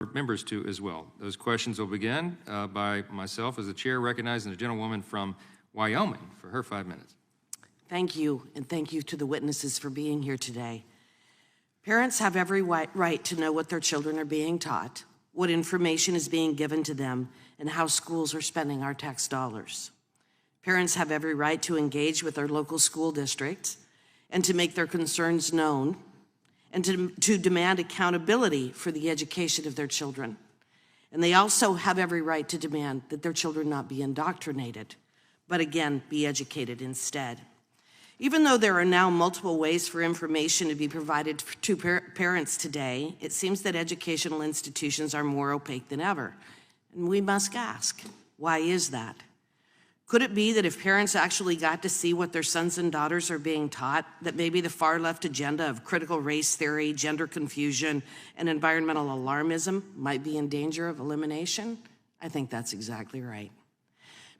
members to as well. Those questions will begin by myself as the chair, recognizing the gentlewoman from Wyoming for her 5 minutes. Thank you, and thank you to the witnesses for being here today. Parents have every right to know what their children are being taught, what information is being given to them, and how schools are spending our tax dollars. Parents have every right to engage with their local school districts and to make their concerns known and to demand accountability for the education of their children. And they also have every right to demand that their children not be indoctrinated, but again, be educated instead. Even though there are now multiple ways for information to be provided to parents today, it seems that educational institutions are more opaque than ever. And we must ask, why is that? Could it be that if parents actually got to see what their sons and daughters are being taught, that maybe the far left agenda of critical race theory, gender confusion, and environmental alarmism might be in danger of elimination? I think that's exactly right.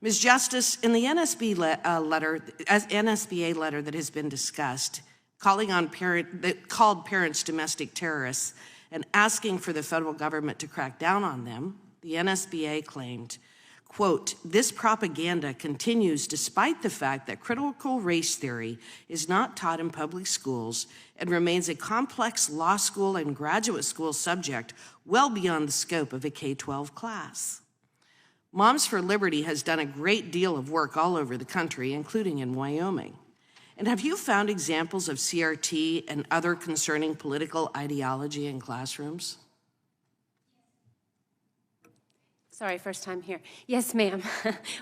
Ms. Justice, in the NSBA letter that has been discussed, that called parents domestic terrorists and asking for the federal government to crack down on them, the NSBA claimed, quote, "This propaganda continues despite the fact that critical race theory is not taught in public schools and remains a complex law school and graduate school subject well beyond the scope of a K-12 class." Moms for Liberty has done a great deal of work all over the country, including in Wyoming. And have you found examples of CRT and other concerning political ideology in classrooms? Sorry, first time here. Yes, ma'am,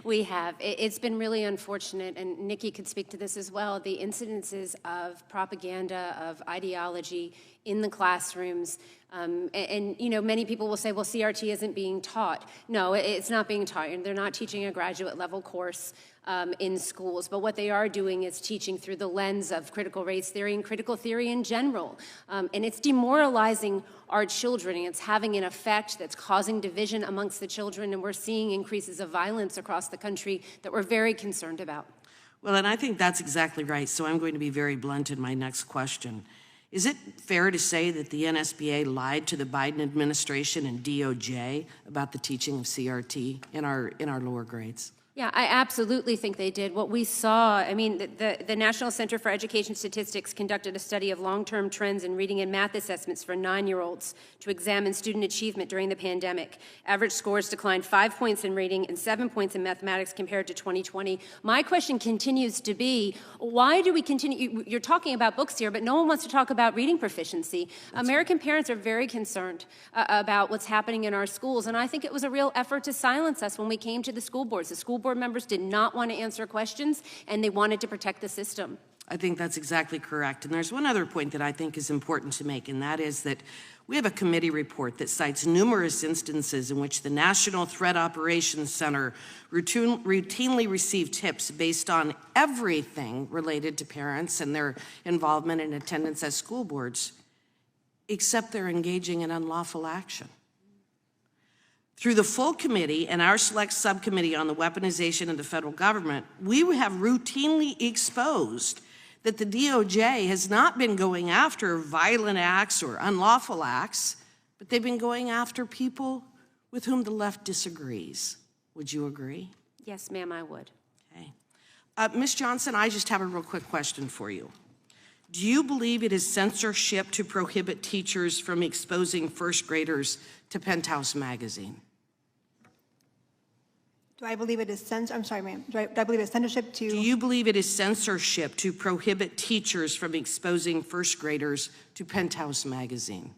we have. It's been really unfortunate, and Nikki could speak to this as well, the incidences of propaganda, of ideology in the classrooms. And you know, many people will say, well, CRT isn't being taught. No, it's not being taught. They're not teaching a graduate level course in schools, but what they are doing is teaching through the lens of critical race theory and critical theory in general. And it's demoralizing our children, and it's having an effect that's causing division amongst the children, and we're seeing increases of violence across the country that we're very concerned about. Well, and I think that's exactly right, so I'm going to be very blunt in my next question. Is it fair to say that the NSBA lied to the Biden administration and DOJ about the teaching of CRT in our lower grades? Yeah, I absolutely think they did. What we saw, I mean, the National Center for Education Statistics conducted a study of long-term trends in reading and math assessments for 9-year-olds to examine student achievement during the pandemic. Average scores declined 5 points in reading and 7 points in mathematics compared to 2020. My question continues to be, why do we continue? You're talking about books here, but no one wants to talk about reading proficiency. American parents are very concerned about what's happening in our schools, and I think it was a real effort to silence us when we came to the school boards. The school board members did not want to answer questions, and they wanted to protect the system. I think that's exactly correct. And there's one other point that I think is important to make, and that is that we have a committee report that cites numerous instances in which the National Threat Operations Center routinely received tips based on everything related to parents and their involvement and attendance at school boards, except they're engaging in unlawful action. Through the full committee and our select subcommittee on the weaponization of the federal government, we have routinely exposed that the DOJ has not been going after violent acts or unlawful acts, but they've been going after people with whom the left disagrees. Would you agree? Yes, ma'am, I would. Okay. Ms. Johnson, I just have a real quick question for you. Do you believe it is censorship to prohibit teachers from exposing first graders to Penthouse magazine? Do I believe it is I'm sorry, ma'am. Do I believe it's censorship to? Do you believe it is censorship to prohibit teachers from exposing first graders to Penthouse magazine?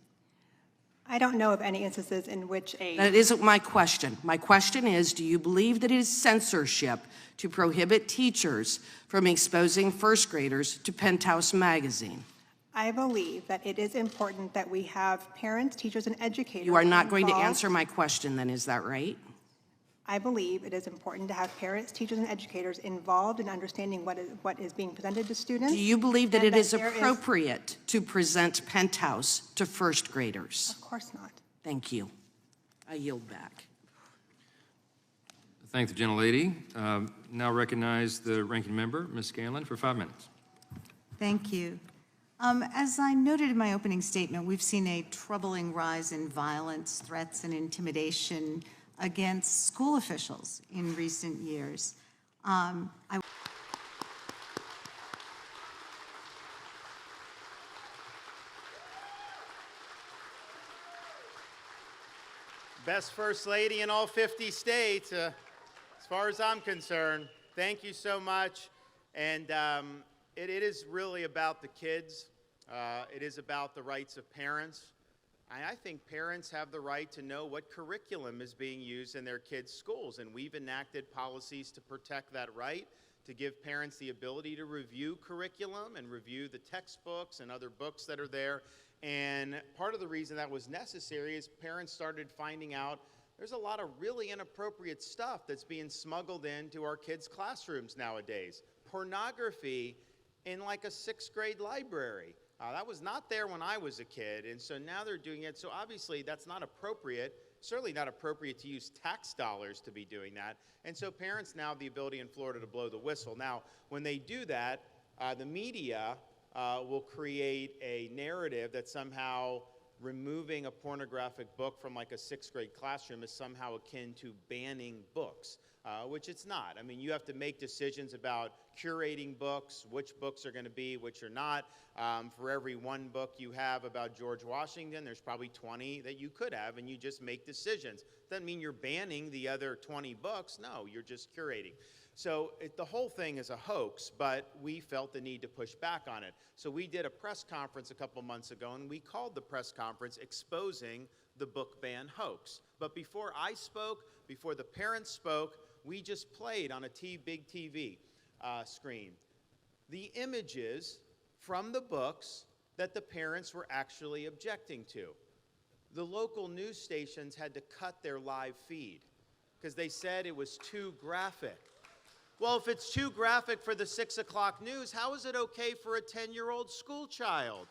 I don't know of any instances in which a... That isn't my question. My question is, do you believe that it is censorship to prohibit teachers from exposing first graders to Penthouse magazine? I believe that it is important that we have parents, teachers, and educators. You are not going to involved. answer my question then, is that right? I believe it is important to have parents, teachers, and educators involved in understanding what is being presented to students. Do you believe that it is appropriate to present Penthouse to first graders? Of course not. Thank you. I yield back. Thank the gentlelady. Now recognize the ranking member, Ms. Scanlon, for 5 minutes. Thank you. As I noted in my opening statement, we've seen a troubling rise in violence, threats, and intimidation against school officials in recent years. Best First Lady in all 50 states, as far as I'm concerned. Thank you so much. And it is really about the kids. It is about the rights of parents. I think parents have the right to know what curriculum is being used in their kids' schools, and we've enacted policies to protect that right, to give parents the ability to review curriculum and review the textbooks and other books that are there. And part of the reason that was necessary is parents started finding out there's a lot of really inappropriate stuff that's being smuggled into our kids' classrooms nowadays. Pornography in like a 6th grade library. That was not there when I was a kid, and so now they're doing it. So obviously that's not appropriate, certainly not appropriate to use tax dollars to be doing that. And so parents now have the ability in Florida to blow the whistle. Now, when they do that, the media will create a narrative that somehow removing a pornographic book from like a 6th grade classroom is somehow akin to banning books, which it's not. I mean, you have to make decisions about curating books, which books are going to be, which are not. For every one book you have about George Washington, there's probably 20 that you could have, and you just make decisions. Doesn't mean you're banning the other 20 books. No, you're just curating. So the whole thing is a hoax, but we felt the need to push back on it. So we did a press conference a couple months ago, and we called the press conference Exposing the Book Ban Hoax. But before I spoke, before the parents spoke, we just played on a big TV screen the images from the books that the parents were actually objecting to. The local news stations had to cut their live feed because they said it was too graphic. Well, if it's too graphic for the 6 o'clock news, how is it okay for a 10-year-old school child?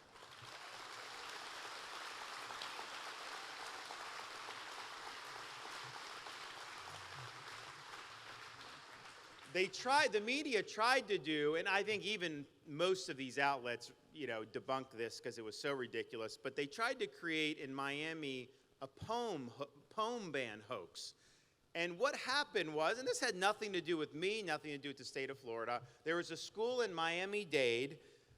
The media tried to do, and I think even most of these outlets, debunked this because it was so ridiculous, but they tried to create in Miami a poem ban hoax. And what happened was, and this had nothing to do with me, nothing to do with the state of Florida, there was a school in Miami-Dade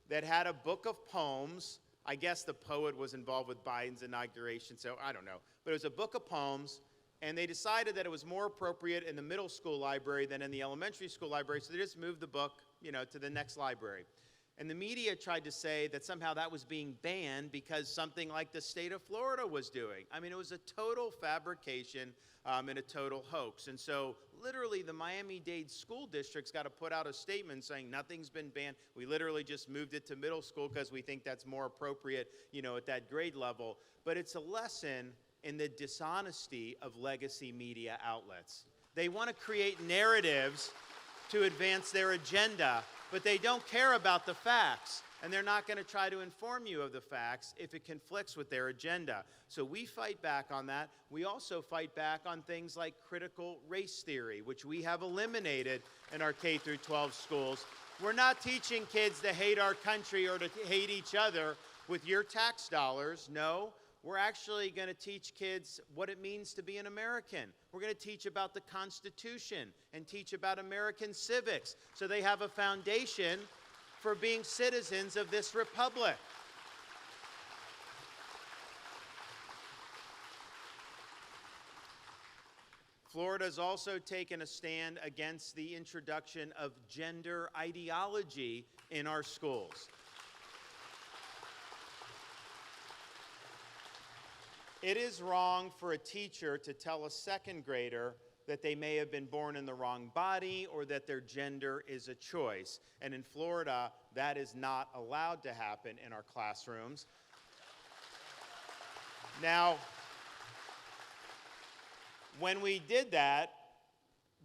that had a book of poems. I guess the poet was involved with Biden's inauguration, so I don't know. But it was a book of poems, and they decided that it was more appropriate in the middle school library than in the elementary school library, so they just moved the book, to the next library. And the media tried to say that somehow that was being banned because something like the state of Florida was doing. I mean, it was a total fabrication and a total hoax. And so literally the Miami-Dade school district's got to put out a statement saying nothing's been banned. We literally just moved it to middle school because we think that's more appropriate, at that grade level. But it's a lesson in the dishonesty of legacy media outlets. They want to create narratives to advance their agenda, but they don't care about the facts, and they're not going to try to inform you of the facts if it conflicts with their agenda. So we fight back on that. We also fight back on things like critical race theory, which we have eliminated in our K through 12 schools. We're not teaching kids to hate our country or to hate each other with your tax dollars. No, we're actually going to teach kids what it means to be an American. We're going to teach about the Constitution and teach about American civics so they have a foundation for being citizens of this republic. Florida's also taken a stand against the introduction of gender ideology in our schools. It is wrong for a teacher to tell a second grader that they may have been born in the wrong body or that their gender is a choice. And in Florida, that is not allowed to happen in our classrooms. Now, when we did that,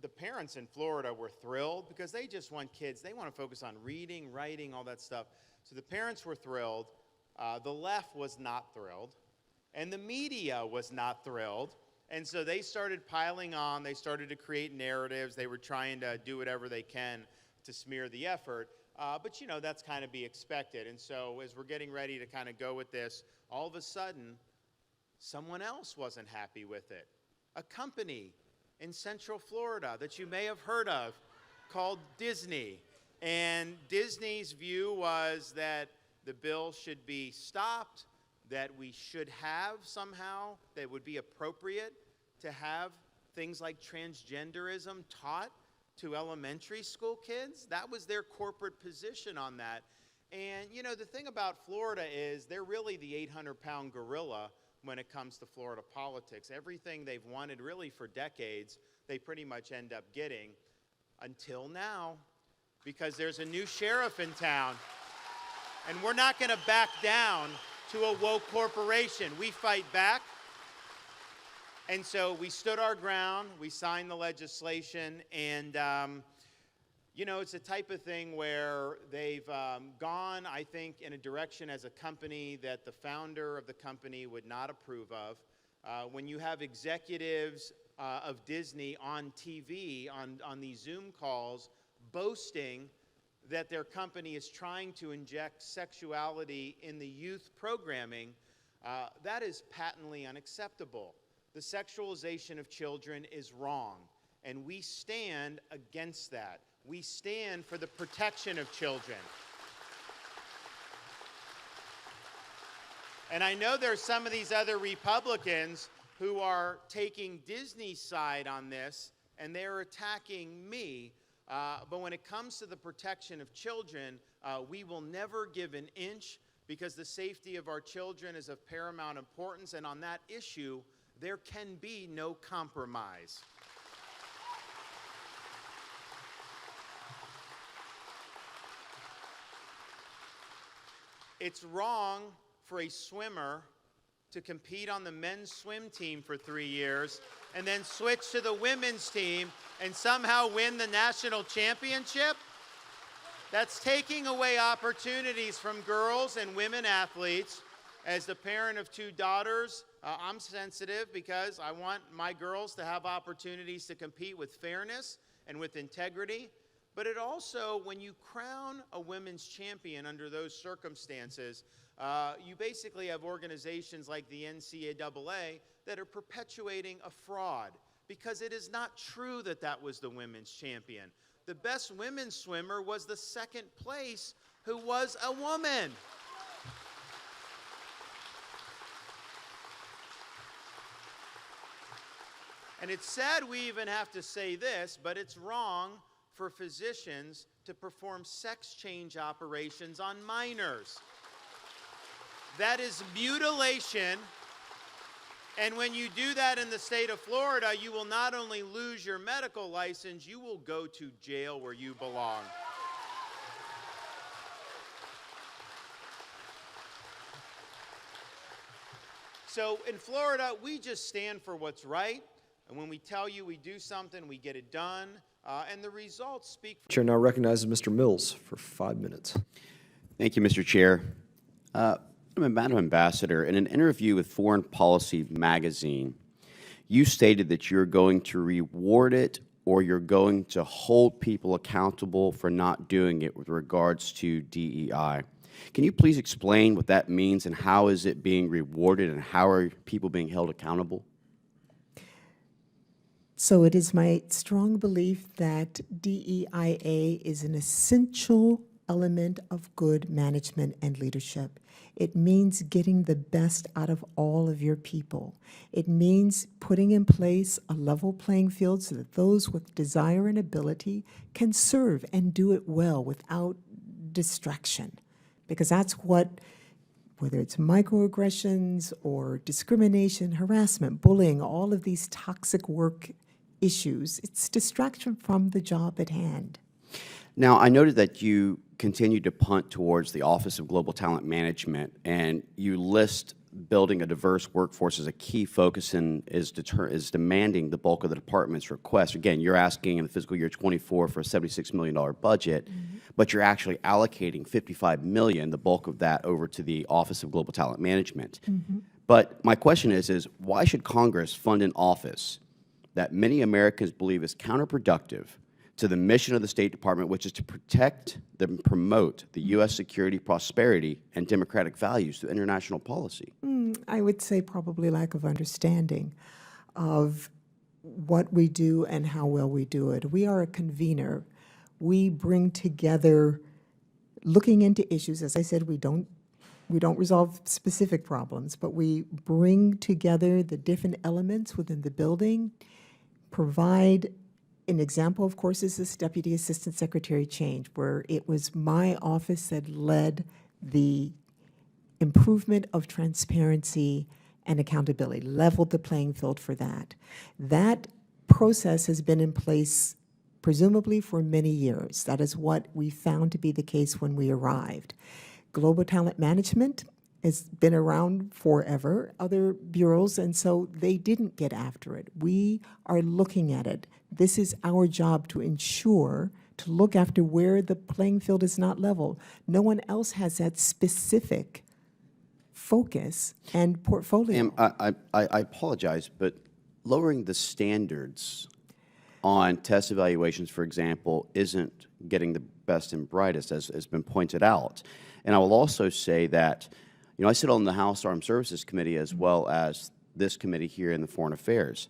the parents in Florida were thrilled because they just want kids, they want to focus on reading, writing, all that stuff. So the parents were thrilled. The left was not thrilled. And the media was not thrilled. And so they started piling on. They started to create narratives. They were trying to do whatever they can to smear the effort. But, you know, that's kind of be expected. And so as we're getting ready to kind of go with this, all of a sudden, someone else wasn't happy with it. A company in Central Florida that you may have heard of called Disney. And Disney's view was that the bill should be stopped, that we should have somehow, that it would be appropriate to have things like transgenderism taught to elementary school kids. That was their corporate position on that. And, you know, the thing about Florida is they're really the 800-pound gorilla when it comes to Florida politics. Everything they've wanted really for decades, they pretty much end up getting until now, because there's a new sheriff in town. And we're not going to back down to a woke corporation. We fight back. And so we stood our ground, we signed the legislation, and, you know, it's the type of thing where they've gone, I think, in a direction as a company that the founder of the company would not approve of. When you have executives of Disney on TV, on these Zoom calls, boasting that their company is trying to inject sexuality in the youth programming, that is patently unacceptable. The sexualization of children is wrong, and we stand against that. We stand for the protection of children. And I know there's some of these other Republicans who are taking Disney's side on this, and they're attacking me. But when it comes to the protection of children, we will never give an inch, because the safety of our children is of paramount importance, and on that issue, there can be no compromise. It's wrong for a swimmer to compete on the men's swim team for 3 years and then switch to the women's team and somehow win the national championship. That's taking away opportunities from girls and women athletes. As the parent of 2 daughters, I'm sensitive because I want my girls to have opportunities to compete with fairness and with integrity. But it also, when you crown a women's champion under those circumstances, you basically have organizations like the NCAA that are perpetuating a fraud, because it is not true that that was the women's champion. The best women's swimmer was the second place, who was a woman. And it's sad we even have to say this, but it's wrong for physicians to perform sex change operations on minors. That is mutilation. And when you do that in the state of Florida, you will not only lose your medical license, you will go to jail where you belong. So in Florida, we just stand for what's right. And when we tell you we do something, we get it done. And the results speak for Chair now recognizes Mr. Mills for 5 minutes. Thank you, Mr. Chair. Madam Ambassador, in an interview with Foreign Policy magazine, you stated that you're going to reward it, or you're going to hold people accountable for not doing it with regards to DEI. Can you please explain what that means, and how is it being rewarded, and how are people being held accountable? So it is my strong belief that DEIA is an essential element of good management and leadership. It means getting the best out of all of your people. It means putting in place a level playing field so that those with desire and ability can serve and do it well without distraction. Because that's what, whether it's microaggressions or discrimination, harassment, bullying, all of these toxic work issues, it's distraction from the job at hand. Now, I noted that you continue to punt towards the Office of Global Talent Management, and you list building a diverse workforce as a key focus and is demanding the bulk of the department's request. Again, you're asking in the fiscal year 24 for a $76 million budget, but you're actually allocating $55 million, the bulk of that, over to the Office of Global Talent Management. But my question is why should Congress fund an office that many Americans believe is counterproductive to the mission of the State Department, which is to protect and promote the U.S. security, prosperity, and democratic values through international policy? I would say probably lack of understanding of what we do and how well we do it. We are a convener. We bring together, looking into issues. As I said, we don't resolve specific problems, but we bring together the different elements within the building, provide. An example, of course, is this Deputy Assistant Secretary change, where it was my office that led the improvement of transparency and accountability, leveled the playing field for that. That process has been in place presumably for many years. That is what we found to be the case when we arrived. Global talent management has been around forever, other bureaus, and so they didn't get after it. We are looking at it. This is our job to ensure, to look after where the playing field is not level. No one else has that specific focus and portfolio. Ma'am, I apologize, but lowering the standards on test evaluations, for example, isn't getting the best and brightest, as has been pointed out. And I will also say that, you know, I sit on the House Armed Services Committee as well as this committee here in the Foreign Affairs.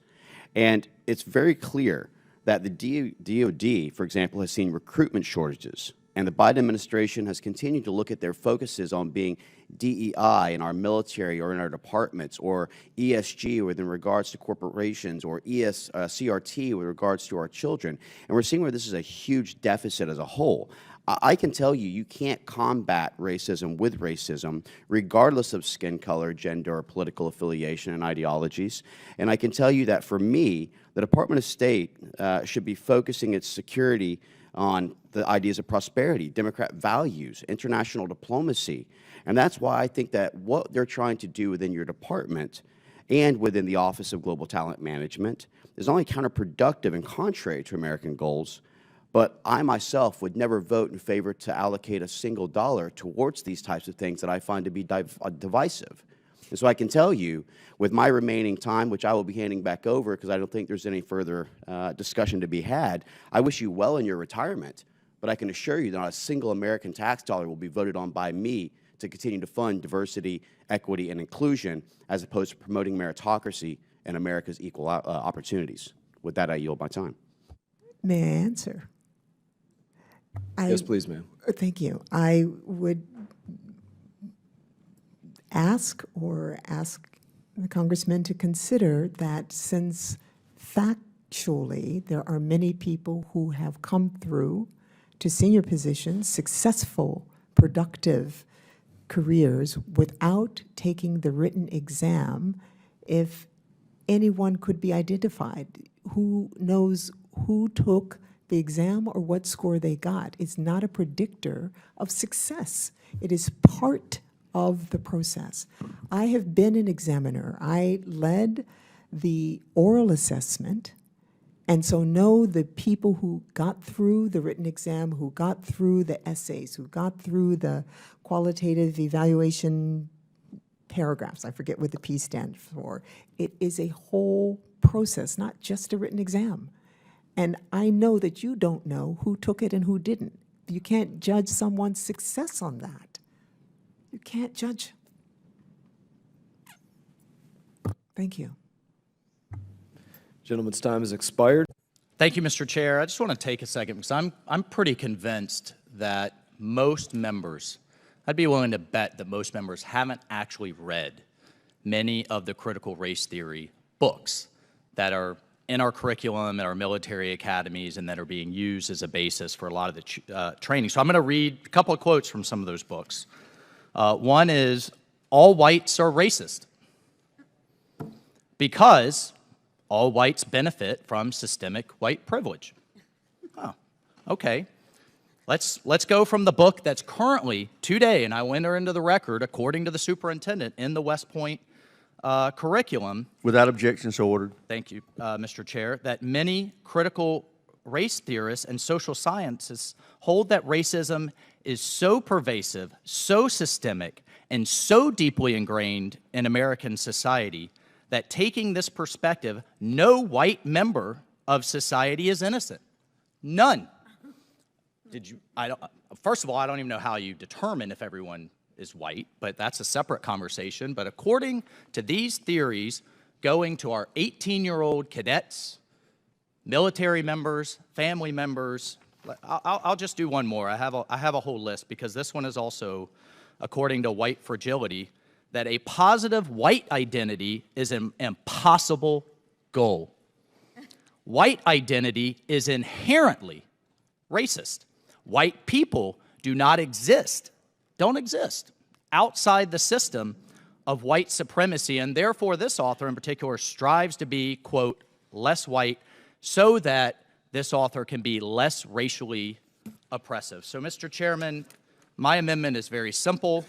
And it's very clear that the DOD, for example, has seen recruitment shortages. And the Biden administration has continued to look at their focuses on being DEI in our military or in our departments, or ESG with in regards to corporations, or CRT with regards to our children. And we're seeing where this is a huge deficit as a whole. I can tell you, you can't combat racism with racism, regardless of skin color, gender, or political affiliation and ideologies. And I can tell you that for me, the Department of State should be focusing its security on the ideas of prosperity, Democrat values, international diplomacy. And that's why I think that what they're trying to do within your department and within the Office of Global Talent Management is not only counterproductive and contrary to American goals, but I myself would never vote in favor to allocate a single dollar towards these types of things that I find to be divisive. And so I can tell you, with my remaining time, which I will be handing back over because I don't think there's any further discussion to be had, I wish you well in your retirement, but I can assure you that not a single American tax dollar will be voted on by me to continue to fund diversity, equity, and inclusion, as opposed to promoting meritocracy and America's equal opportunities. With that, I yield my time. May I answer? Yes, please, ma'am. Thank you. I would ask the congressman to consider that since factually there are many people who have come through to senior positions, successful, productive careers without taking the written exam, if anyone could be identified, who knows who took the exam or what score they got, is not a predictor of success. It is part of the process. I have been an examiner. I led the oral assessment, and so know the people who got through the written exam, who got through the essays, who got through the qualitative evaluation paragraphs. I forget what the P stands for. It is a whole process, not just a written exam. And I know that you don't know who took it and who didn't. You can't judge someone's success on that. You can't judge. Thank you. Gentleman's time has expired. Thank you, Mr. Chair. I just want to take a second because I'm pretty convinced that most members, I'd be willing to bet that most members haven't actually read many of the critical race theory books that are in our curriculum at our military academies and that are being used as a basis for a lot of the training. So I'm going to read a couple of quotes from some of those books. One is, all whites are racist because all whites benefit from systemic white privilege. Oh, okay. Let's go from the book that's currently today, and I will enter into the record, according to the superintendent in the West Point curriculum. Without objection, so ordered. Thank you, Mr. Chair. That many critical race theorists and social scientists hold that racism is so pervasive, so systemic, and so deeply ingrained in American society that taking this perspective, no white member of society is innocent. None. First of all, I don't even know how you determine if everyone is white, but that's a separate conversation. But according to these theories, going to our 18-year-old cadets, military members, family members, I'll just do one more. I have a whole list because this one is also, according to white fragility, that a positive white identity is an impossible goal. White identity is inherently racist. White people don't exist outside the system of white supremacy, and therefore this author in particular strives to be, quote, less white so that this author can be less racially oppressive. So, Mr. Chairman, my amendment is very simple.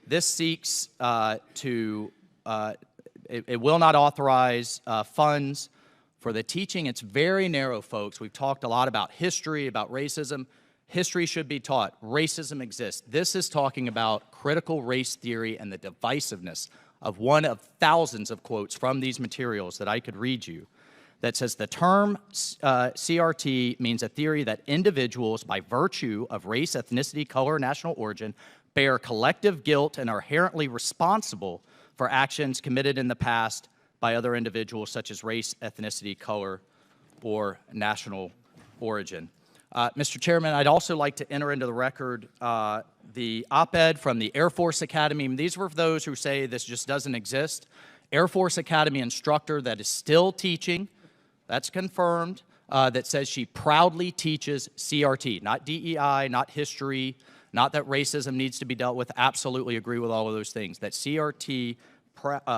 This seeks it will not authorize funds for the teaching. It's very narrow, folks. We've talked a lot about history, about racism. History should be taught. Racism exists. This is talking about critical race theory and the divisiveness of one of thousands of quotes from these materials that I could read you that says the term CRT means a theory that individuals, by virtue of race, ethnicity, color, national origin, bear collective guilt and are inherently responsible for actions committed in the past by other individuals such as race, ethnicity, color, or national origin. Mr. Chairman, I'd also like to enter into the record the op-ed from the Air Force Academy. These were for those who say this just doesn't exist. Air Force Academy instructor that is still teaching, that's confirmed, that says she proudly teaches CRT, not DEI, not history, not that racism needs to be dealt with. Absolutely agree with all of those things. That CRT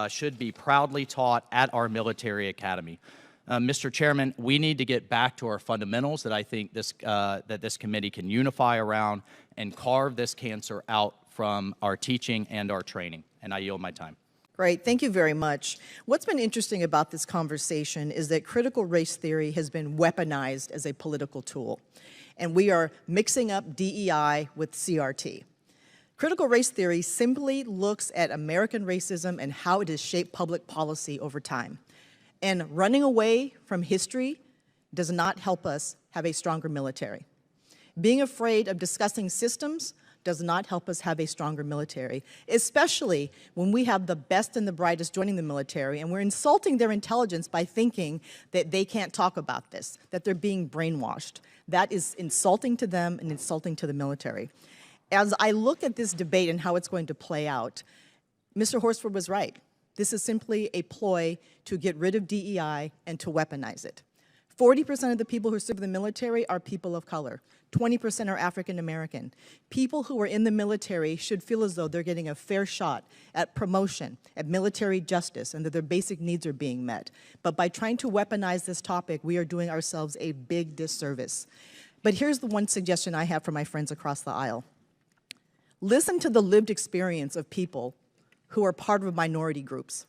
should be proudly taught at our military academy. Mr. Chairman, we need to get back to our fundamentals that I think that this committee can unify around and carve this cancer out from our teaching and our training. And I yield my time. Great, thank you very much. What's been interesting about this conversation is that critical race theory has been weaponized as a political tool, and we are mixing up DEI with CRT. Critical race theory simply looks at American racism and how it has shaped public policy over time. And running away from history does not help us have a stronger military. Being afraid of discussing systems does not help us have a stronger military, especially when we have the best and the brightest joining the military and we're insulting their intelligence by thinking that they can't talk about this, that they're being brainwashed. That is insulting to them and insulting to the military. As I look at this debate and how it's going to play out, Mr. Horsford was right. This is simply a ploy to get rid of DEI and to weaponize it. 40% of the people who serve in the military are people of color. 20% are African American. People who are in the military should feel as though they're getting a fair shot at promotion, at military justice, and that their basic needs are being met. But by trying to weaponize this topic, we are doing ourselves a big disservice. But here's the one suggestion I have for my friends across the aisle. Listen to the lived experience of people who are part of minority groups.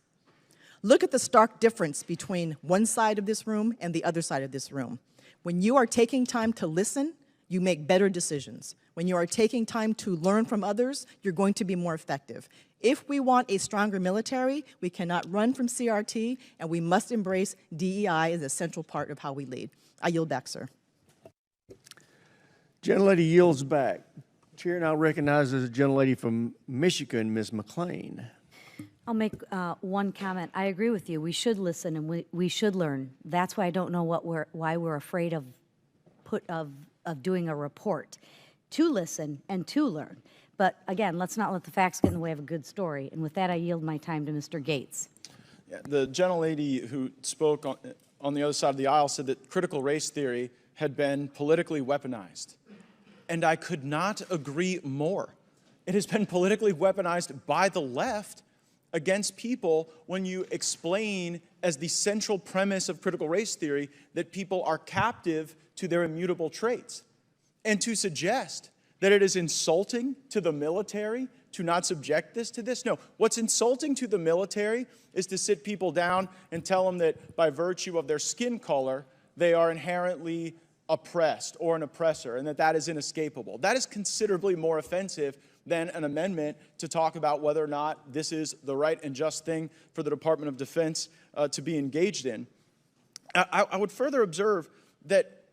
Look at the stark difference between one side of this room and the other side of this room. When you are taking time to listen, you make better decisions. When you are taking time to learn from others, you're going to be more effective. If we want a stronger military, we cannot run from CRT, and we must embrace DEI as a central part of how we lead. I yield back, sir. Gentlelady yields back. Chair now recognizes the gentlelady from Michigan, Ms. McClain. I'll make one comment. I agree with you. We should listen and we should learn. That's why I don't know why we're afraid of doing a report. To listen and to learn. But again, let's not let the facts get in the way of a good story. And with that, I yield my time to Mr. Gates. Yeah, the gentlelady who spoke on the other side of the aisle said that critical race theory had been politically weaponized. And I could not agree more. It has been politically weaponized by the left against people when you explain as the central premise of critical race theory that people are captive to their immutable traits. And to suggest that it is insulting to the military to not subject this to this. No, what's insulting to the military is to sit people down and tell them that by virtue of their skin color, they are inherently oppressed or an oppressor, and that is inescapable. That is considerably more offensive than an amendment to talk about whether or not this is the right and just thing for the Department of Defense to be engaged in. I would further observe that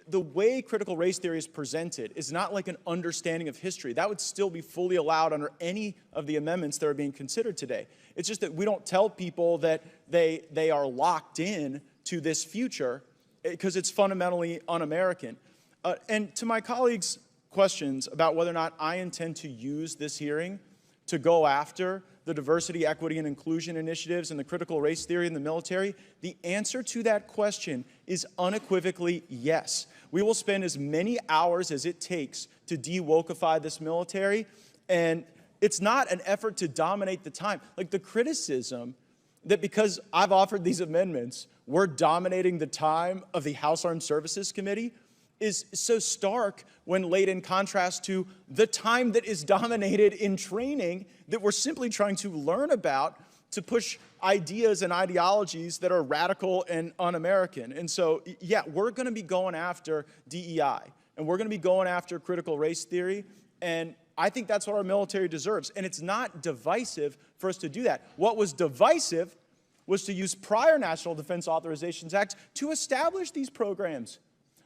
the way critical race theory is presented is not like an understanding of history. That would still be fully allowed under any of the amendments that are being considered today. It's just that we don't tell people that they are locked in to this future because it's fundamentally un-American. And to my colleagues' questions about whether or not I intend to use this hearing to go after the diversity, equity, and inclusion initiatives and the critical race theory in the military, the answer to that question is unequivocally yes. We will spend as many hours as it takes to de-wokeify this military, and it's not an effort to dominate the time. Like the criticism that because I've offered these amendments, we're dominating the time of the House Armed Services Committee is so stark when laid in contrast to the time that is dominated in training that we're simply trying to learn about to push ideas and ideologies that are radical and un-American. And so, yeah, we're going to be going after DEI, and we're going to be going after critical race theory, and I think that's what our military deserves. And it's not divisive for us to do that. What was divisive was to use prior National Defense Authorizations Acts to establish these programs.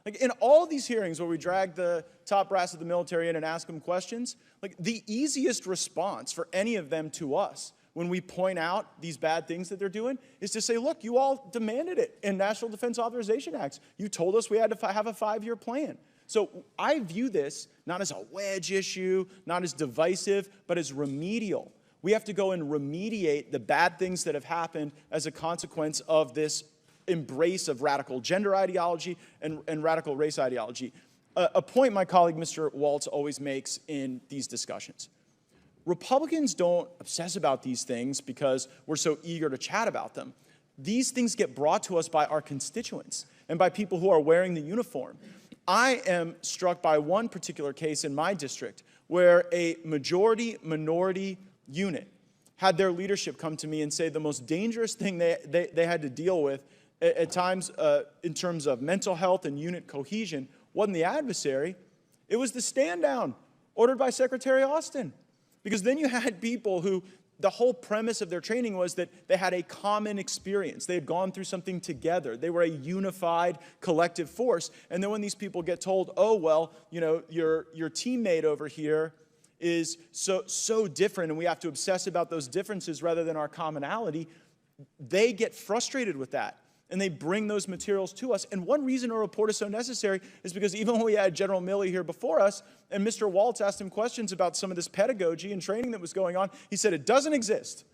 Like in all these hearings where we drag the top brass of the military in and ask them questions, like the easiest response for any of them to us when we point out these bad things that they're doing is to say, look, you all demanded it in National Defense Authorization Acts. You told us we had to have a 5-year plan. So I view this not as a wedge issue, not as divisive, but as remedial. We have to go and remediate the bad things that have happened as a consequence of this embrace of radical gender ideology and radical race ideology. A point my colleague Mr. Waltz always makes in these discussions. Republicans don't obsess about these things because we're so eager to chat about them. These things get brought to us by our constituents and by people who are wearing the uniform. I am struck by one particular case in my district where a majority-minority unit had their leadership come to me and say the most dangerous thing they had to deal with at times in terms of mental health and unit cohesion wasn't the adversary, it was the stand down ordered by Secretary Austin. Because then you had people who, the whole premise of their training was that they had a common experience. They had gone through something together. They were a unified collective force. And then when these people get told, oh, well, you know, your teammate over here is so different and we have to obsess about those differences rather than our commonality, they get frustrated with that. And they bring those materials to us. And one reason a report is so necessary is because even when we had General Milley here before us, and Mr. Waltz asked him questions about some of this pedagogy and training that was going on, he said it doesn't exist.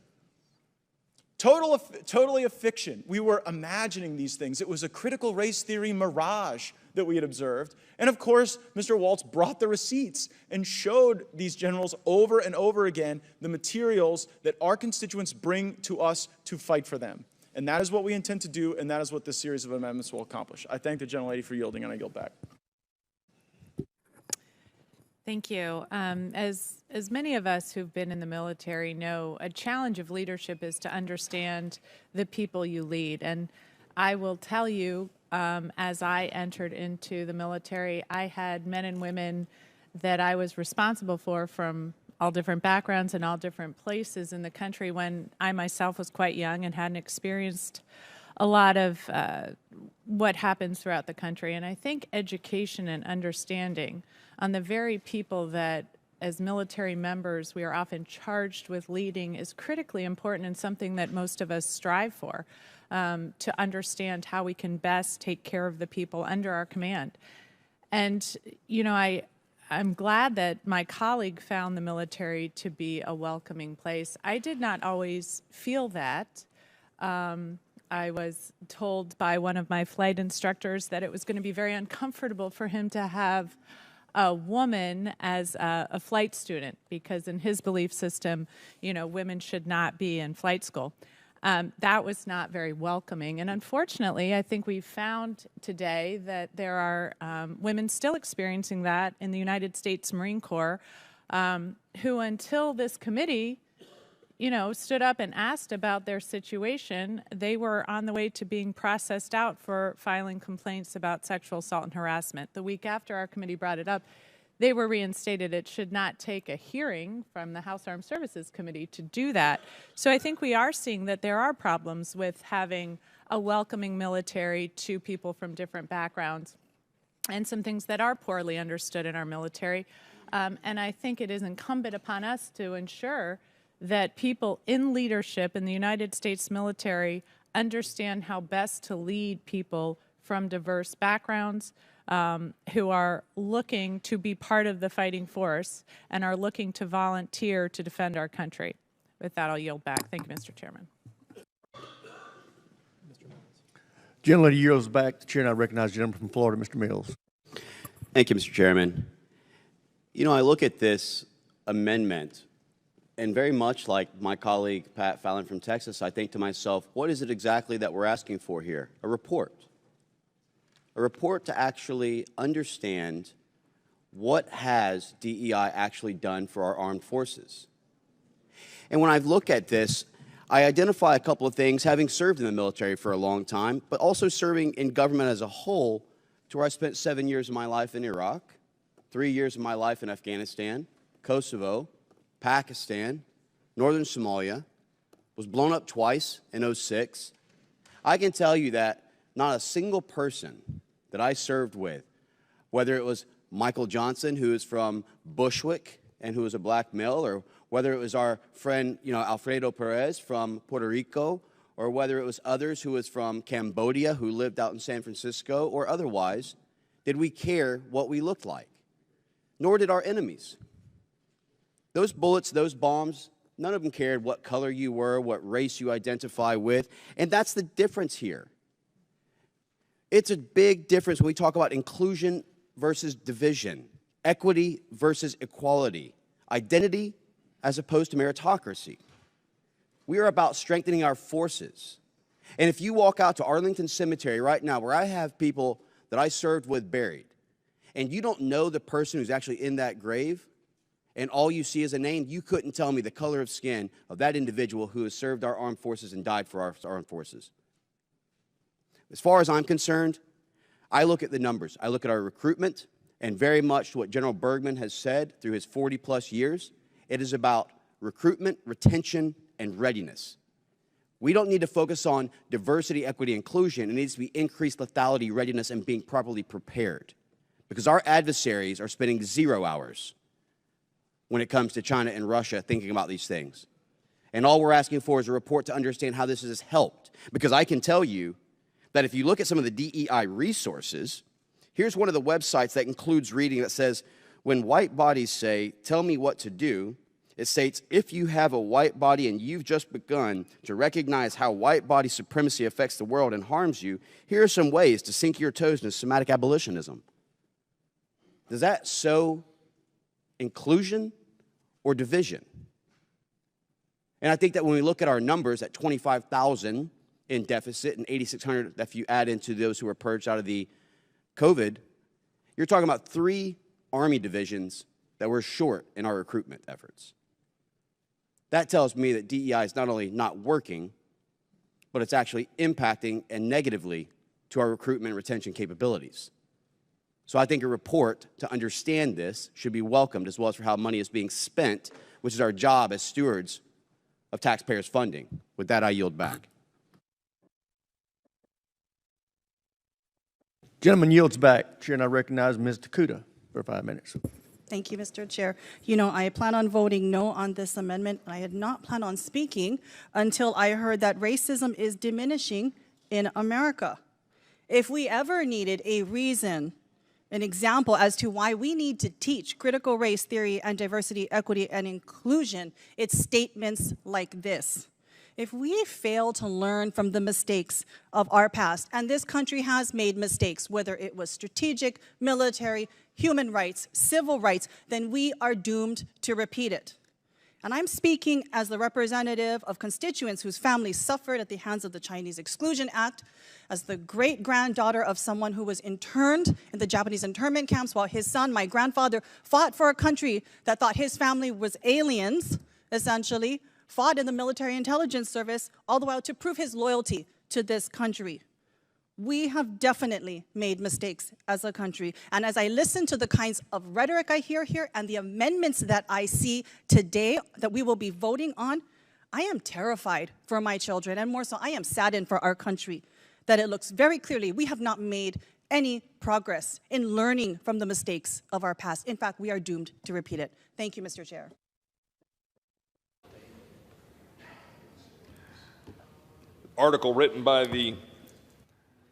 Totally a fiction. We were imagining these things. It was a critical race theory mirage that we had observed. And of course, Mr. Waltz brought the receipts and showed these generals over and over again the materials that our constituents bring to us to fight for them. And that is what we intend to do, and that is what this series of amendments will accomplish. I thank the gentlelady for yielding, and I yield back. Thank you. As many of us who've been in the military know, a challenge of leadership is to understand the people you lead. And I will tell you, as I entered into the military, I had men and women that I was responsible for from all different backgrounds and all different places in the country when I myself was quite young and hadn't experienced a lot of what happens throughout the country. And I think education and understanding on the very people that as military members we are often charged with leading is critically important and something that most of us strive for, to understand how we can best take care of the people under our command. And, you know, I'm glad that my colleague found the military to be a welcoming place. I did not always feel that. I was told by one of my flight instructors that it was going to be very uncomfortable for him to have a woman as a flight student because in his belief system, you know, women should not be in flight school. That was not very welcoming. And unfortunately, I think we've found today that there are women still experiencing that in the United States Marine Corps who until this committee, you know, stood up and asked about their situation, they were on the way to being processed out for filing complaints about sexual assault and harassment. The week after our committee brought it up, they were reinstated. It should not take a hearing from the House Armed Services Committee to do that. So I think we are seeing that there are problems with having a welcoming military to people from different backgrounds. and some things that are poorly understood in our military. And I think it is incumbent upon us to ensure that people in leadership in the United States military understand how best to lead people from diverse backgrounds, who are looking to be part of the fighting force and are looking to volunteer to defend our country. With that, I'll yield back. Thank you, Mr. Chairman. Gentlelady yields back. The chair now recognizes the gentleman from Florida, Mr. Mills. Thank you, Mr. Chairman. You know, I look at this amendment, and very much like my colleague Pat Fallon from Texas, I think to myself, what is it exactly that we're asking for here? A report. A report to actually understand what has DEI actually done for our armed forces. And when I look at this, I identify a couple of things, having served in the military for a long time, but also serving in government as a whole, to where I spent 7 years of my life in Iraq, 3 years of my life in Afghanistan, Kosovo, Pakistan, northern Somalia, was blown up twice in '06. I can tell you that not a single person that I served with, whether it was Michael Johnson, who is from Bushwick and who is a black male, or whether it was our friend, Alfredo Perez from Puerto Rico, or whether it was others who was from Cambodia who lived out in San Francisco, or otherwise, did we care what we looked like? Nor did our enemies. Those bullets, those bombs, none of them cared what color you were, what race you identify with, and that's the difference here. It's a big difference when we talk about inclusion versus division, equity versus equality, identity as opposed to meritocracy. We are about strengthening our forces. And if you walk out to Arlington Cemetery right now, where I have people that I served with buried, and you don't know the person who's actually in that grave, and all you see is a name, you couldn't tell me the color of skin of that individual who has served our armed forces and died for our armed forces. As far as I'm concerned, I look at the numbers. I look at our recruitment, and very much what General Bergman has said through his 40-plus years, it is about recruitment, retention, and readiness. We don't need to focus on diversity, equity, inclusion. It needs to be increased lethality, readiness, and being properly prepared. Because our adversaries are spending 0 hours when it comes to China and Russia thinking about these things. And all we're asking for is a report to understand how this has helped. Because I can tell you that if you look at some of the DEI resources, here's one of the websites that includes reading that says, when white bodies say, tell me what to do, it states, if you have a white body and you've just begun to recognize how white body supremacy affects the world and harms you, here are some ways to sink your toes into somatic abolitionism. Does that sow inclusion or division? And I think that when we look at our numbers at 25,000 in deficit and 8,600 if you add into those who were purged out of the COVID, you're talking about 3 Army divisions that were short in our recruitment efforts. That tells me that DEI is not only not working, but it's actually impacting and negatively to our recruitment and retention capabilities. So I think a report to understand this should be welcomed, as well as for how money is being spent, which is our job as stewards of taxpayers' funding. With that, I yield back. Gentleman yields back. Chair now recognizes Ms. Takuda for 5 minutes. Thank you, Mr. Chair. You know, I plan on voting no on this amendment. I had not planned on speaking until I heard that racism is diminishing in America. If we ever needed a reason, an example as to why we need to teach critical race theory and diversity, equity, and inclusion, it's statements like this. If we fail to learn from the mistakes of our past, and this country has made mistakes, whether it was strategic, military, human rights, civil rights, then we are doomed to repeat it. And I'm speaking as the representative of constituents whose families suffered at the hands of the Chinese Exclusion Act, as the great-granddaughter of someone who was interned in the Japanese internment camps while his son, my grandfather, fought for a country that thought his family was aliens, essentially, fought in the military intelligence service all the while to prove his loyalty to this country. We have definitely made mistakes as a country. And as I listen to the kinds of rhetoric I hear here and the amendments that I see today that we will be voting on, I am terrified for my children, and more so, I am saddened for our country that it looks very clearly we have not made any progress in learning from the mistakes of our past. In fact, we are doomed to repeat it. Thank you, Mr. Chair. Article written by the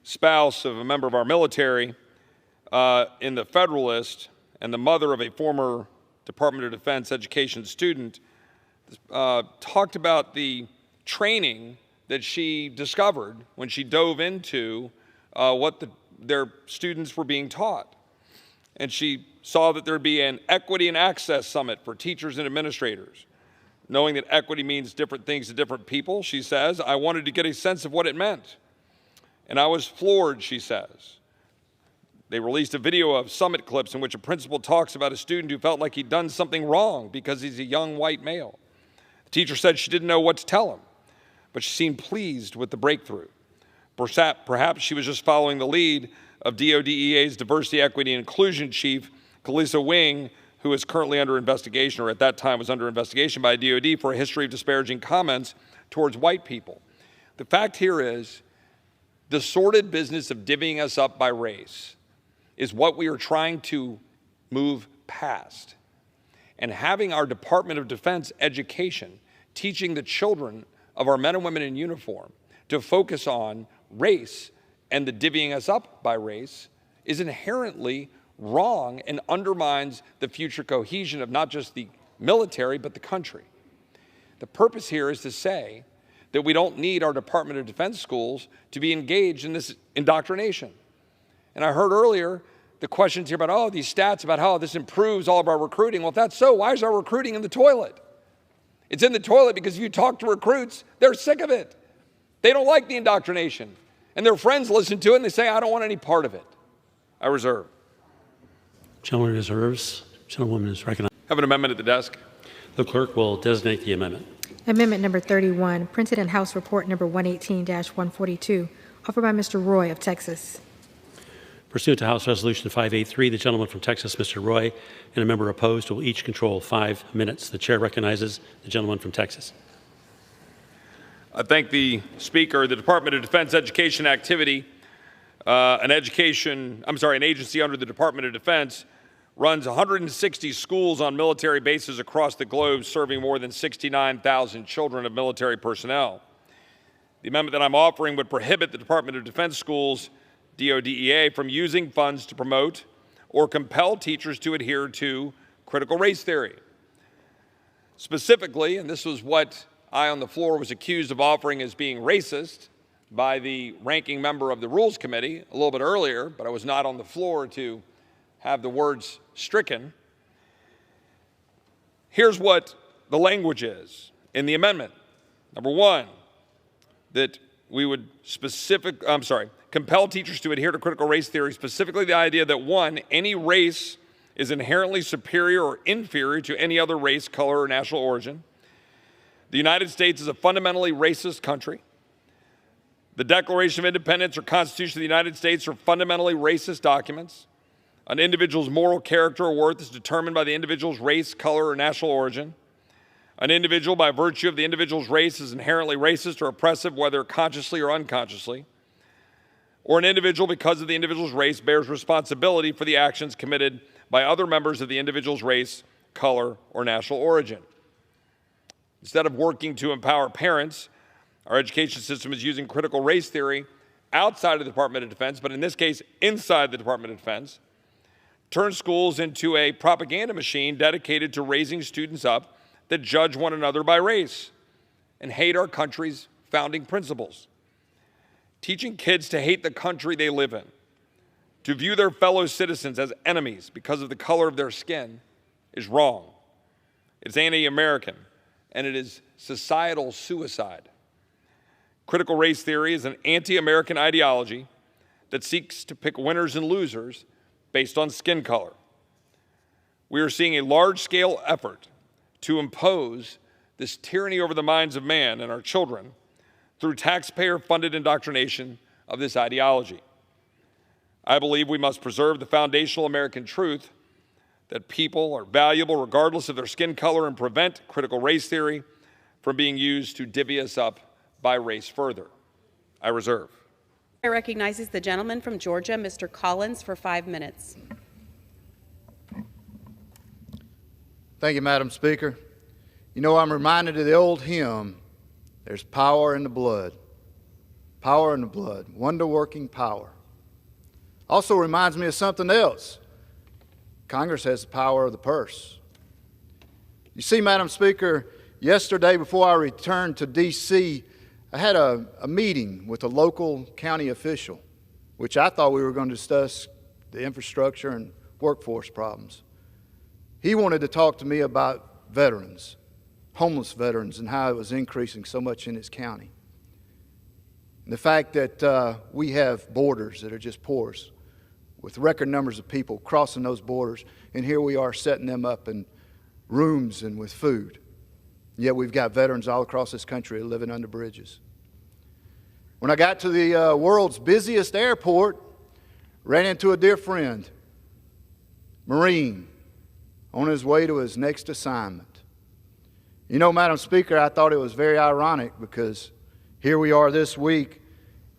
spouse of a member of our military in the Federalist and the mother of a former Department of Defense education student talked about the training that she discovered when she dove into what their students were being taught. And she saw that there'd be an Equity and Access Summit for teachers and administrators. Knowing that equity means different things to different people, she says, I wanted to get a sense of what it meant. And I was floored, she says. They released a video of summit clips in which a principal talks about a student who felt like he'd done something wrong because he's a young white male. The teacher said she didn't know what to tell him, but she seemed pleased with the breakthrough. Perhaps she was just following the lead of DODEA's Diversity, Equity, and Inclusion Chief, Kalisa Wing, who is currently under investigation, or at that time was under investigation by DOD for a history of disparaging comments towards white people. The fact here is the sordid business of divvying us up by race is what we are trying to move past. And having our Department of Defense education teaching the children of our men and women in uniform to focus on race and the divvying us up by race is inherently wrong and undermines the future cohesion of not just the military, but the country. The purpose here is to say that we don't need our Department of Defense schools to be engaged in this indoctrination. And I heard earlier the questions here about, oh, these stats about how this improves all of our recruiting. Well, if that's so, why is our recruiting in the toilet? It's in the toilet because if you talk to recruits, they're sick of it. They don't like the indoctrination. And their friends listen to it and they say, I don't want any part of it. I reserve. Gentleman reserves. Gentlewoman is recognized. Have an amendment at the desk. The clerk will designate the amendment. Amendment number 31, printed in House Report number 118-142, offered by Mr. Roy of Texas. Pursuant to House Resolution 583, the gentleman from Texas, Mr. Roy, and a member opposed will each control 5 minutes. The chair recognizes the gentleman from Texas. I thank the Speaker. The Department of Defense Education Activity, an agency under the Department of Defense, runs 160 schools on military bases across the globe, serving more than 69,000 children of military personnel. The amendment that I'm offering would prohibit the Department of Defense schools, DODEA, from using funds to promote or compel teachers to adhere to critical race theory. Specifically, and this was what I on the floor was accused of offering as being racist by the ranking member of the Rules Committee a little bit earlier, but I was not on the floor to have the words stricken. Here's what the language is in the amendment. Number one, that we would compel teachers to adhere to critical race theory, specifically the idea that one, any race is inherently superior or inferior to any other race, color, or national origin. The United States is a fundamentally racist country. The Declaration of Independence or Constitution of the United States are fundamentally racist documents. An individual's moral character or worth is determined by the individual's race, color, or national origin. An individual, by virtue of the individual's race, is inherently racist or oppressive, whether consciously or unconsciously. Or an individual, because of the individual's race, bears responsibility for the actions committed by other members of the individual's race, color, or national origin. Instead of working to empower parents, our education system is using critical race theory outside of the Department of Defense, but in this case, inside the Department of Defense, turn schools into a propaganda machine dedicated to raising students up that judge one another by race and hate our country's founding principles. Teaching kids to hate the country they live in, to view their fellow citizens as enemies because of the color of their skin is wrong. It's anti-American, and it is societal suicide. Critical race theory is an anti-American ideology that seeks to pick winners and losers based on skin color. We are seeing a large-scale effort to impose this tyranny over the minds of man and our children through taxpayer-funded indoctrination of this ideology. I believe we must preserve the foundational American truth that people are valuable regardless of their skin color and prevent critical race theory from being used to divvy us up by race further. I reserve. Chair recognizes the gentleman from Georgia, Mr. Collins, for 5 minutes. Thank you, Madam Speaker. You know, I'm reminded of the old hymn, there's power in the blood. Power in the blood, wonder-working power. Also reminds me of something else. Congress has the power of the purse. You see, Madam Speaker, yesterday before I returned to D.C., I had a meeting with a local county official, which I thought we were going to discuss the infrastructure and workforce problems. He wanted to talk to me about veterans, homeless veterans, and how it was increasing so much in his county. And the fact that we have borders that are just porous, with record numbers of people crossing those borders, and here we are setting them up in rooms and with food. Yet we've got veterans all across this country living under bridges. When I got to the world's busiest airport, ran into a dear friend, Marine, on his way to his next assignment. You know, Madam Speaker, I thought it was very ironic because here we are this week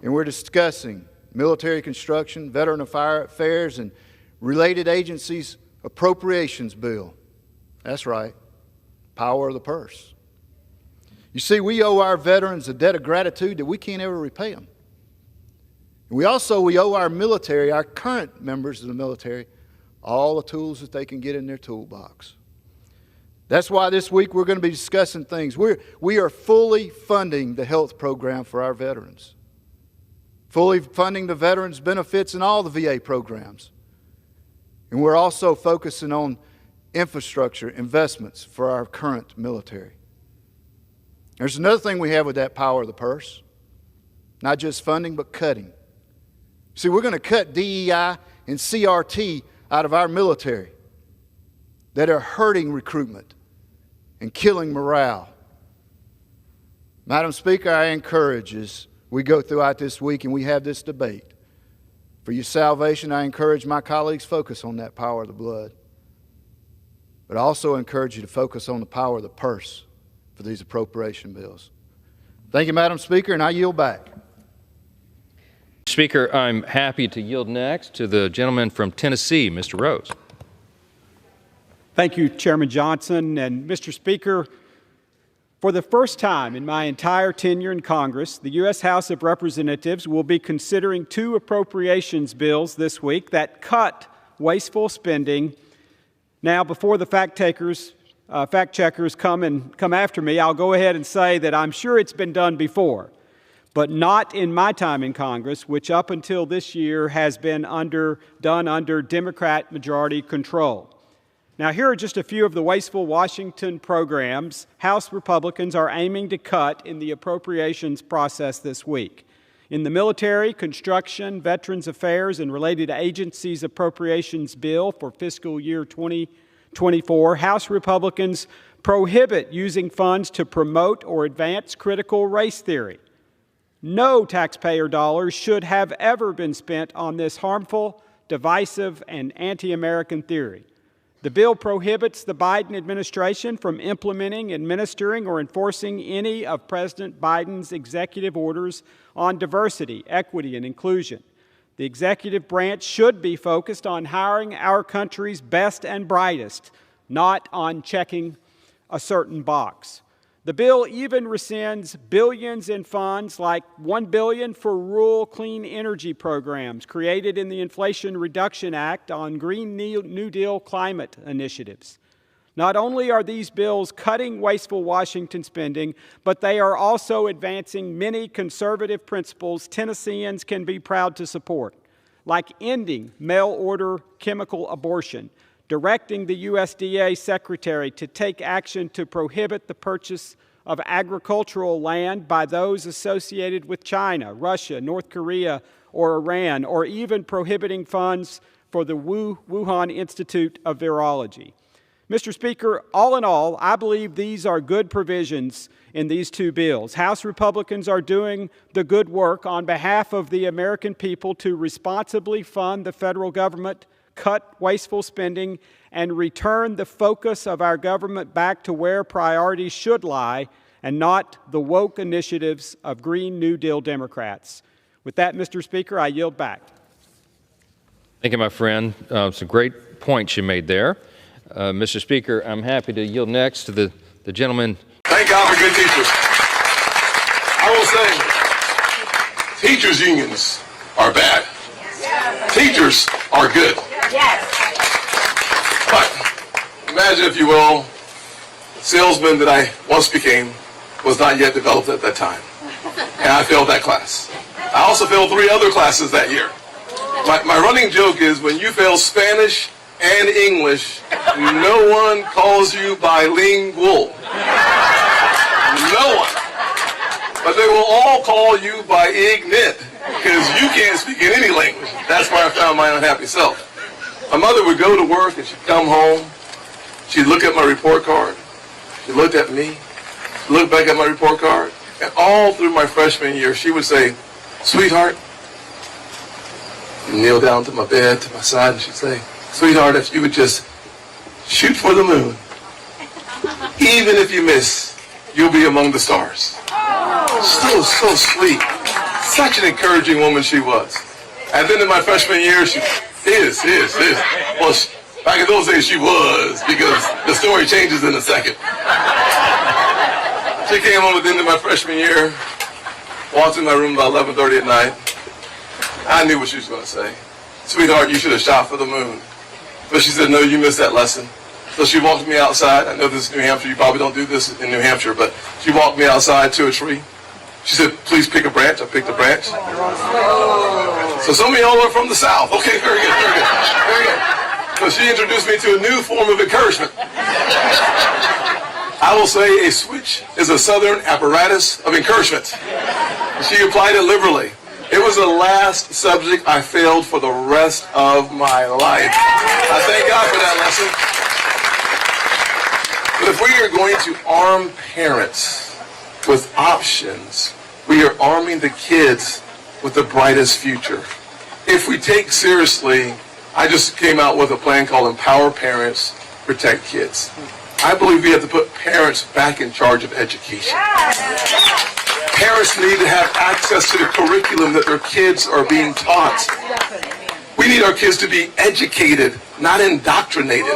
and we're discussing military construction, veteran affairs, and related agencies' appropriations bill. That's right, power of the purse. You see, we owe our veterans a debt of gratitude that we can't ever repay them. We owe our military, our current members of the military, all the tools that they can get in their toolbox. That's why this week we're going to be discussing things. We are fully funding the health program for our veterans, fully funding the veterans' benefits in all the VA programs. And we're also focusing on infrastructure investments for our current military. There's another thing we have with that power of the purse, not just funding, but cutting. See, we're going to cut DEI and CRT out of our military that are hurting recruitment and killing morale. Madam Speaker, I encourage, as we go throughout this week and we have this debate, for your salvation, I encourage my colleagues to focus on that power of the blood. But I also encourage you to focus on the power of the purse for these appropriation bills. Thank you, Madam Speaker, and I yield back. Speaker, I'm happy to yield next to the gentleman from Tennessee, Mr. Rose. Thank you, Chairman Johnson. And Mr. Speaker, for the first time in my entire tenure in Congress, the U.S. House of Representatives will be considering 2 appropriations bills this week that cut wasteful spending. Now, before the fact checkers come after me, I'll go ahead and say that I'm sure it's been done before, but not in my time in Congress, which up until this year has been done under Democrat majority control. Now, here are just a few of the wasteful Washington programs House Republicans are aiming to cut in the appropriations process this week. In the military, construction, veterans affairs, and related agencies appropriations bill for fiscal year 2024, House Republicans prohibit using funds to promote or advance critical race theory. No taxpayer dollars should have ever been spent on this harmful, divisive, and anti-American theory. The bill prohibits the Biden administration from implementing, administering, or enforcing any of President Biden's executive orders on diversity, equity, and inclusion. The executive branch should be focused on hiring our country's best and brightest, not on checking a certain box. The bill even rescinds billions in funds like $1 billion for rural clean energy programs created in the Inflation Reduction Act on Green New Deal climate initiatives. Not only are these bills cutting wasteful Washington spending, but they are also advancing many conservative principles Tennesseans can be proud to support, like ending mail-order chemical abortion, directing the USDA Secretary to take action to prohibit the purchase of agricultural land by those associated with China, Russia, North Korea, or Iran, or even prohibiting funds for the Wuhan Institute of Virology. Mr. Speaker, all in all, I believe these are good provisions in these 2 bills. House Republicans are doing the good work on behalf of the American people to responsibly fund the federal government, cut wasteful spending, and return the focus of our government back to where priorities should lie and not the woke initiatives of Green New Deal Democrats. With that, Mr. Speaker, I yield back. Thank you, my friend. Some great points you made there. Mr. Speaker, I'm happy to yield next to the gentleman. Thank God for good teachers. I will say, teachers' unions are bad. Teachers are good. But imagine, if you will, the salesman that I once became was not yet developed at that time. And I failed that class. I also failed 3 other classes that year. My running joke is, when you fail Spanish and English, no one calls you bilingual. No one. But they will all call you by ignit, because you can't speak in any language. That's where I found my unhappy self. My mother would go to work and she'd come home. She'd look at my report card. She looked at me, looked back at my report card, and all through my freshman year, she would say, "Sweetheart," and kneel down to my bed, to my side, and she'd say, "Sweetheart, if you would just shoot for the moon, even if you miss, you'll be among the stars." So sweet. Such an encouraging woman she was. And then in my freshman year, she is. Well, back in those days, she was, because the story changes in a second. She came home at the end of my freshman year, walked in my room about 11:30 at night. I knew what she was going to say. "Sweetheart, you should have shot for the moon." But she said, "No, you missed that lesson." So she walked me outside. I know this is New Hampshire. You probably don't do this in New Hampshire, but she walked me outside to a tree. She said, "Please pick a branch." I picked a branch. So some of y'all are from the South. Okay, very good, very good, very good. So she introduced me to a new form of encouragement. I will say a switch is a Southern apparatus of encouragement. She applied it liberally. It was the last subject I failed for the rest of my life. I thank God for that lesson. But if we are going to arm parents with options, we are arming the kids with the brightest future. If we take seriously, I just came out with a plan called Empower Parents, Protect Kids. I believe we have to put parents back in charge of education. Parents need to have access to the curriculum that their kids are being taught. We need our kids to be educated, not indoctrinated.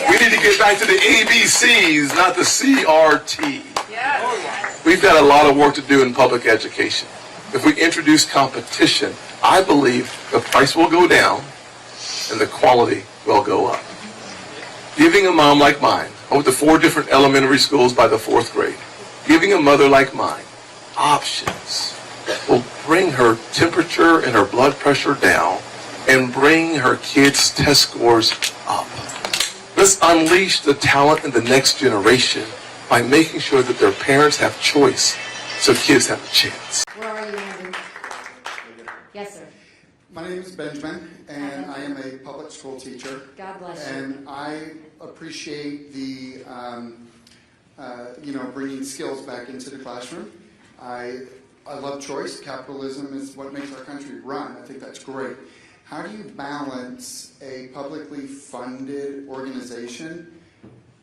We need to get back to the ABCs, not the CRT. We've got a lot of work to do in public education. If we introduce competition, I believe the price will go down and the quality will go up. Giving a mom like mine, I went to 4 different elementary schools by the 4th grade. Giving a mother like mine options will bring her temperature and her blood pressure down and bring her kids' test scores up. Let's unleash the talent in the next generation by making sure that their parents have choice so kids have a chance. Where are you, Andy? Yes, sir. My name is Benjamin, and I am a public school teacher. God bless you. And I appreciate the, bringing skills back into the classroom. I love choice. Capitalism is what makes our country run. I think that's great. How do you balance a publicly funded organization,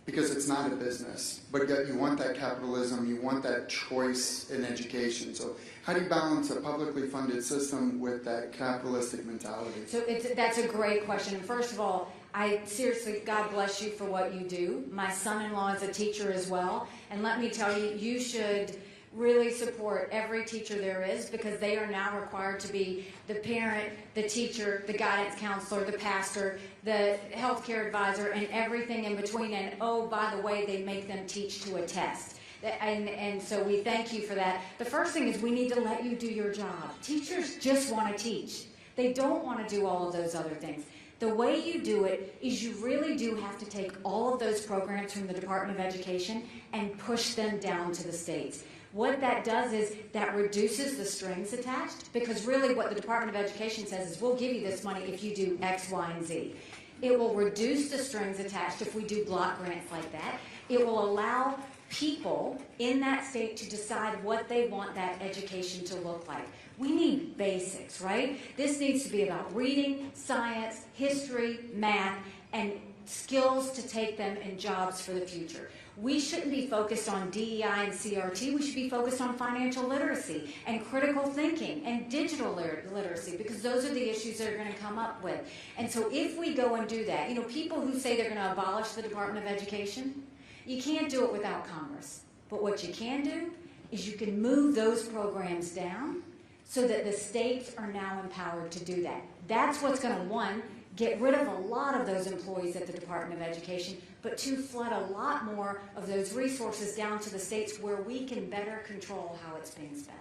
because it's not a business, but yet you want that capitalism, you want that choice in education. So how do you balance a publicly funded system with that capitalistic mentality? So that's a great question. First of all, I seriously, God bless you for what you do. My son-in-law is a teacher as well. And let me tell you, you should really support every teacher there is, because they are now required to be the parent, the teacher, the guidance counselor, the pastor, the healthcare advisor, and everything in between. And oh, by the way, they make them teach to a test. And so we thank you for that. The first thing is we need to let you do your job. Teachers just want to teach. They don't want to do all of those other things. The way you do it is you really do have to take all of those programs from the Department of Education and push them down to the states. What that does is that reduces the strings attached, because really what the Department of Education says is, we'll give you this money if you do X, Y, and Z. It will reduce the strings attached if we do block grants like that. It will allow people in that state to decide what they want that education to look like. We need basics, right? This needs to be about reading, science, history, math, and skills to take them in jobs for the future. We shouldn't be focused on DEI and CRT. We should be focused on financial literacy and critical thinking and digital literacy, because those are the issues that are going to come up with. And so if we go and do that, you know, people who say they're going to abolish the Department of Education, you can't do it without Congress. But what you can do is you can move those programs down so that the states are now empowered to do that. That's what's going to, one, get rid of a lot of those employees at the Department of Education, but two, flood a lot more of those resources down to the states where we can better control how it's being spent.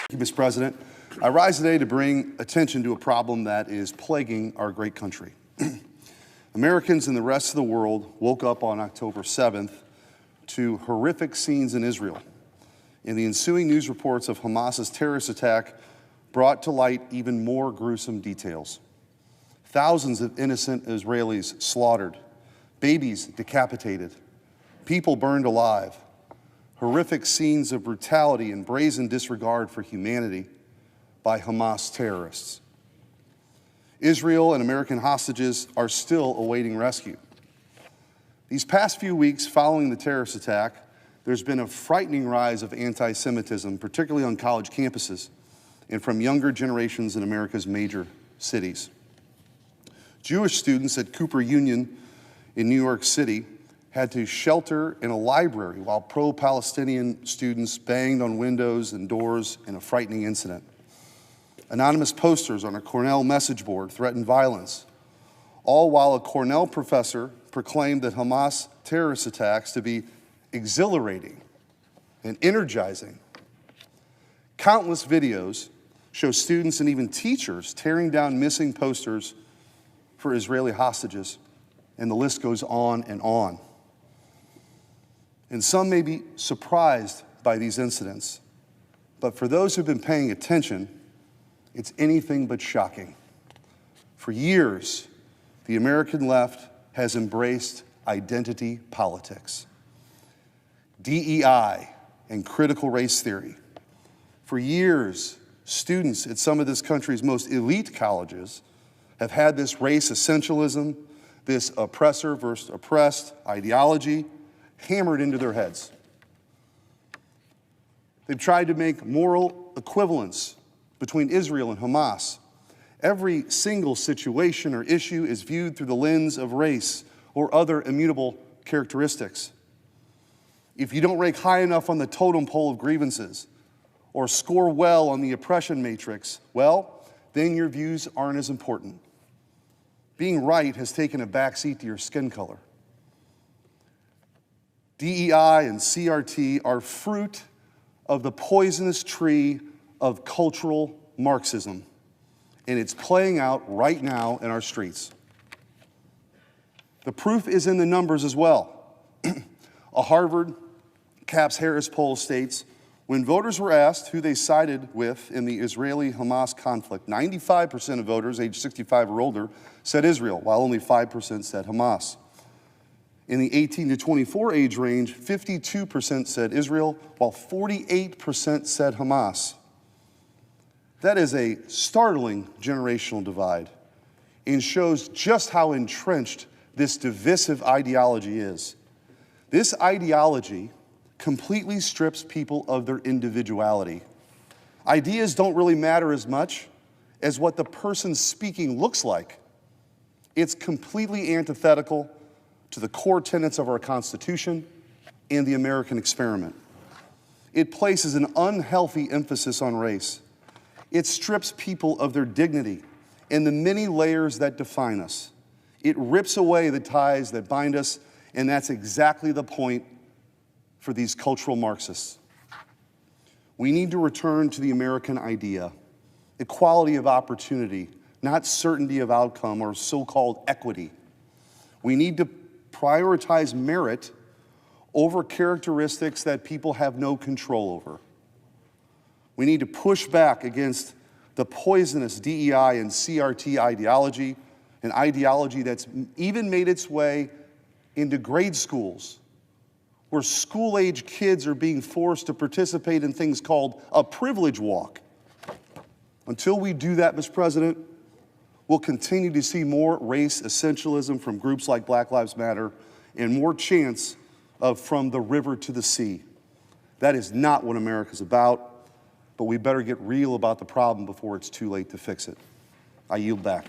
Thank you, Mr. President. I rise today to bring attention to a problem that is plaguing our great country. Americans and the rest of the world woke up on October 7th to horrific scenes in Israel. And the ensuing news reports of Hamas's terrorist attack brought to light even more gruesome details. Thousands of innocent Israelis slaughtered, babies decapitated, people burned alive, horrific scenes of brutality and brazen disregard for humanity by Hamas terrorists. Israel and American hostages are still awaiting rescue. These past few weeks following the terrorist attack, there's been a frightening rise of anti-Semitism, particularly on college campuses and from younger generations in America's major cities. Jewish students at Cooper Union in New York City had to shelter in a library while pro-Palestinian students banged on windows and doors in a frightening incident. Anonymous posters on a Cornell message board threatened violence, all while a Cornell professor proclaimed that Hamas terrorist attacks to be exhilarating and energizing. Countless videos show students and even teachers tearing down missing posters for Israeli hostages, and the list goes on and on. And some may be surprised by these incidents, but for those who've been paying attention, it's anything but shocking. For years, the American left has embraced identity politics, DEI, and critical race theory. For years, students at some of this country's most elite colleges have had this race essentialism, this oppressor versus oppressed ideology hammered into their heads. They've tried to make moral equivalence between Israel and Hamas. Every single situation or issue is viewed through the lens of race or other immutable characteristics. If you don't rank high enough on the totem pole of grievances or score well on the oppression matrix, well, then your views aren't as important. Being right has taken a backseat to your skin color. DEI and CRT are fruit of the poisonous tree of cultural Marxism, and it's playing out right now in our streets. The proof is in the numbers as well. A Harvard Capps-Harris poll states, when voters were asked who they sided with in the Israeli-Hamas conflict, 95% of voters aged 65 or older said Israel, while only 5% said Hamas. In the 18 to 24 age range, 52% said Israel, while 48% said Hamas. That is a startling generational divide and shows just how entrenched this divisive ideology is. This ideology completely strips people of their individuality. Ideas don't really matter as much as what the person speaking looks like. It's completely antithetical to the core tenets of our Constitution and the American experiment. It places an unhealthy emphasis on race. It strips people of their dignity and the many layers that define us. It rips away the ties that bind us, and that's exactly the point for these cultural Marxists. We need to return to the American idea, equality of opportunity, not certainty of outcome or so-called equity. We need to prioritize merit over characteristics that people have no control over. We need to push back against the poisonous DEI and CRT ideology, an ideology that's even made its way into grade schools, where school-age kids are being forced to participate in things called a privilege walk. Until we do that, Mr. President, we'll continue to see more race essentialism from groups like Black Lives Matter and more chants of from the river to the sea. That is not what America's about, but we better get real about the problem before it's too late to fix it. I yield back.